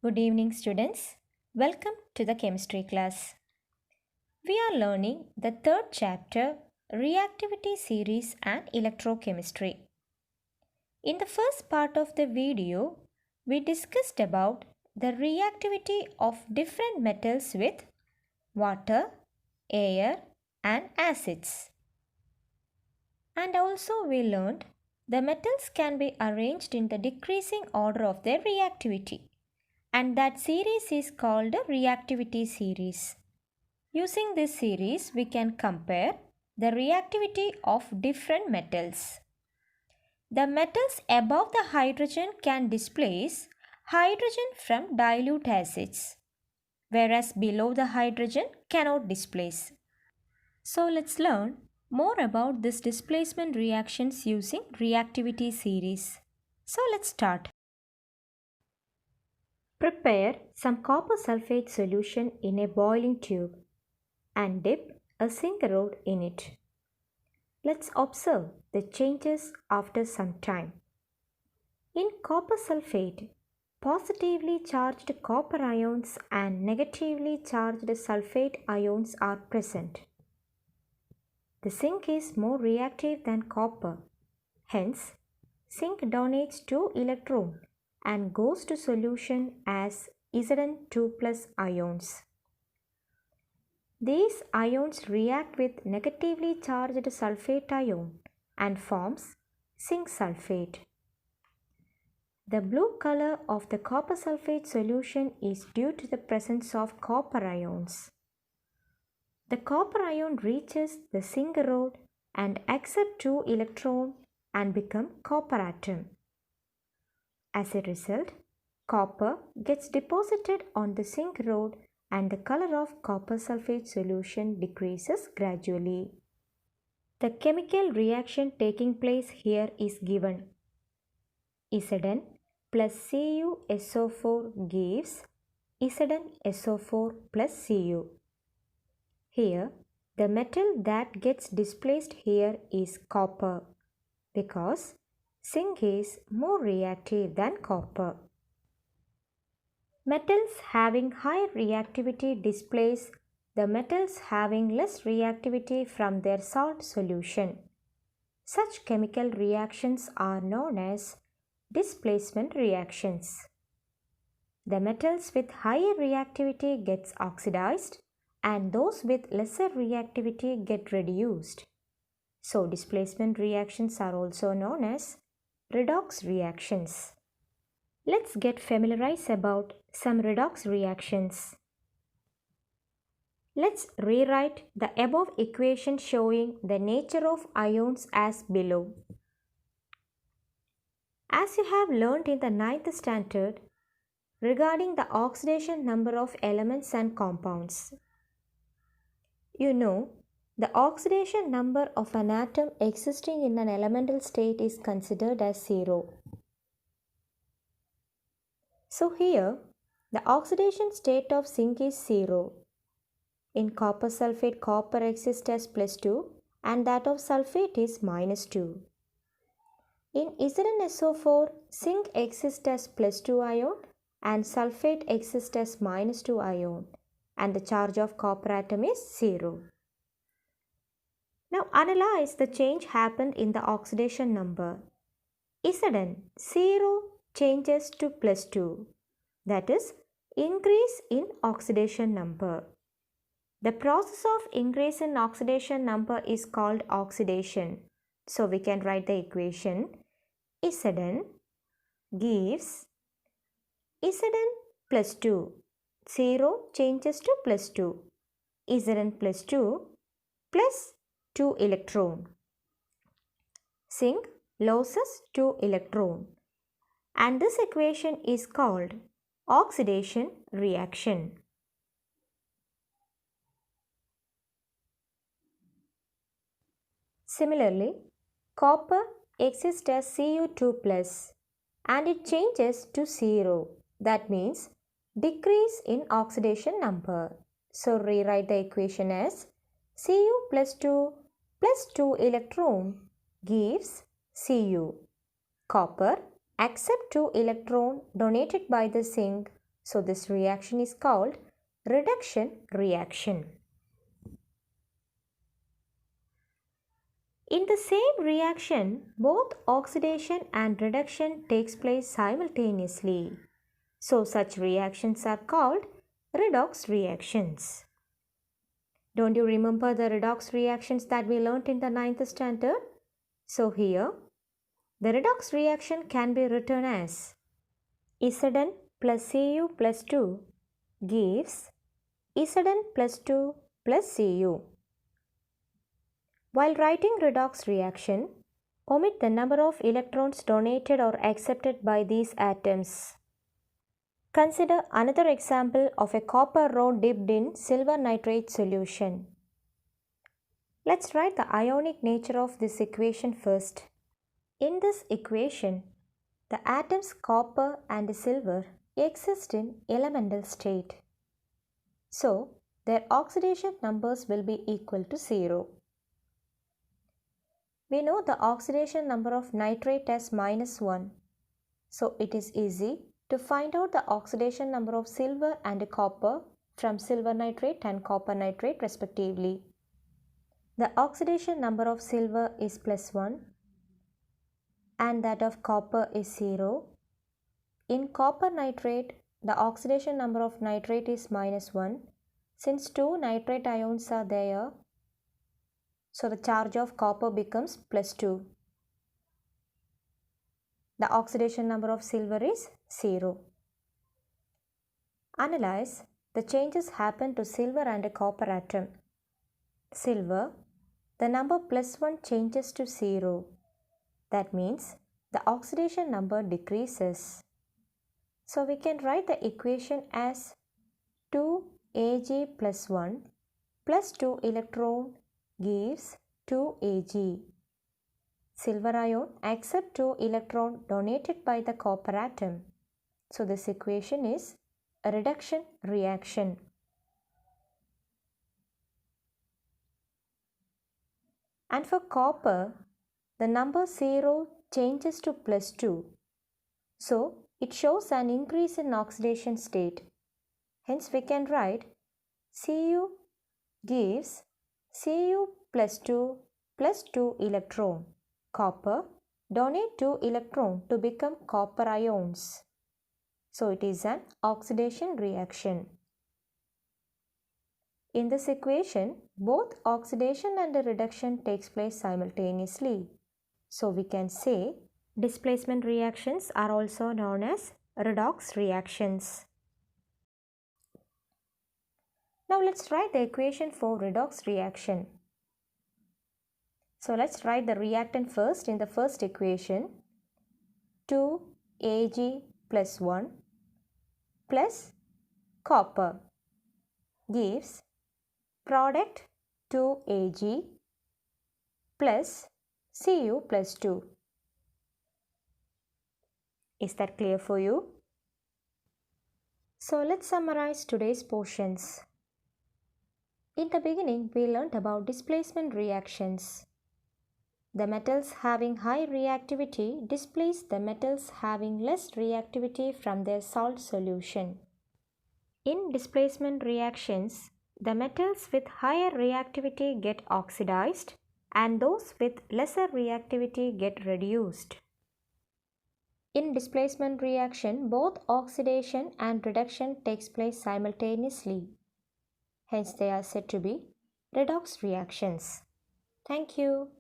Good evening, students. Welcome to the chemistry class. We are learning the third chapter, Reactivity series and Electrochemistry. In the first part of the video, we discussed about the reactivity of different metals with water, air, and acids. And also we learned the metals can be arranged in the decreasing order of their reactivity. And that series is called a reactivity series. Using this series, we can compare the reactivity of different metals. The metals above the hydrogen can displace hydrogen from dilute acids, whereas below the hydrogen cannot displace. So let's learn more about this displacement reactions using reactivity series. So let's start. Prepare some copper sulfate solution in a boiling tube and dip a zinc rod in it. Let's observe the changes after some time. In copper sulfate, positively charged copper ions and negatively charged sulfate ions are present. The zinc is more reactive than copper. Hence, zinc donates 2 electrons and goes to solution as Zn2 plus ions. These ions react with negatively charged sulfate ion and forms zinc sulfate. The blue color of the copper sulfate solution is due to the presence of copper ions. The copper ion reaches the zinc rod and accepts 2 electrons and become copper atom. As a result, copper gets deposited on the zinc rod and the color of copper sulfate solution decreases gradually. The chemical reaction taking place here is given. Zn plus CuSO4 gives ZnSO4 plus Cu. Here, the metal that gets displaced here is copper because zinc is more reactive than copper. Metals having high reactivity displace the metals having less reactivity from their salt solution. Such chemical reactions are known as displacement reactions. The metals with higher reactivity gets oxidized and those with lesser reactivity get reduced. So displacement reactions are also known as redox reactions. Let's get familiarized about some redox reactions. Let's rewrite the above equation showing the nature of ions as below. As you have learned in the 9th standard regarding the oxidation number of elements and compounds, you know the oxidation number of an atom existing in an elemental state is considered as 0. So here, the oxidation state of zinc is 0. In copper sulfate, copper exists as +2 and that of sulfate is -2. In ZnSO4, zinc exists as +2 ion and sulfate exists as -2 ion and the charge of copper atom is 0. Now analyze the change happened in the oxidation number. Zn 0 changes to +2, that is increase in oxidation number. The process of increase in oxidation number is called oxidation. So we can write the equation Zn gives Zn plus 2. 0 changes to +2. Zn plus 2 plus 2 electron. Zinc loses 2 electron. And this equation is called oxidation reaction. Similarly, copper exists as Cu2 plus and it changes to 0. That means decrease in oxidation number. So rewrite the equation as Cu plus 2 plus 2 electron gives Cu. Copper accepts 2 electron donated by the zinc, So this reaction is called reduction reaction. In the same reaction, both oxidation and reduction takes place simultaneously. So such reactions are called redox reactions. Don't you remember the redox reactions that we learnt in the 9th standard? So here, the redox reaction can be written as Zn plus Cu plus 2 gives Zn plus 2 plus Cu. While writing redox reaction, omit the number of electrons donated or accepted by these atoms. Consider another example of a copper rod dipped in silver nitrate solution. Let's write the ionic nature of this equation first. In this equation, the atoms copper and silver exist in elemental state. So, their oxidation numbers will be equal to 0. We know the oxidation number of nitrate as -1. So, it is easy to find out the oxidation number of silver and copper from silver nitrate and copper nitrate respectively. The oxidation number of silver is +1 and that of copper is 0. In copper nitrate, the oxidation number of nitrate is -1. Since 2 nitrate ions are there, so the charge of copper becomes +2. The oxidation number of silver is 0. Analyze the changes happen to silver and a copper atom. Silver, the number +1 changes to 0. That means the oxidation number decreases. So we can write the equation as 2Ag plus 1 plus 2 electron gives 2Ag. Silver ion accepts 2 electron donated by the copper atom. So this equation is a reduction reaction. And for copper, the number 0 changes to +2. So it shows an increase in oxidation state. Hence we can write Cu gives Cu plus 2 electron. Copper donate 2 electron to become copper ions. So it is an oxidation reaction. In this equation, both oxidation and reduction takes place simultaneously. So we can say displacement reactions are also known as redox reactions. Now let's write the equation for redox reaction. So let's write the reactant first in the first equation. 2Ag plus 1 plus copper gives product 2Ag plus Cu plus 2. Is that clear for you? So let's summarize today's portions. In the beginning, we learnt about displacement reactions. The metals having high reactivity displace the metals having less reactivity from their salt solution. In displacement reactions, the metals with higher reactivity get oxidized and those with lesser reactivity get reduced. In displacement reaction, both oxidation and reduction takes place simultaneously. Hence, they are said to be redox reactions. Thank you.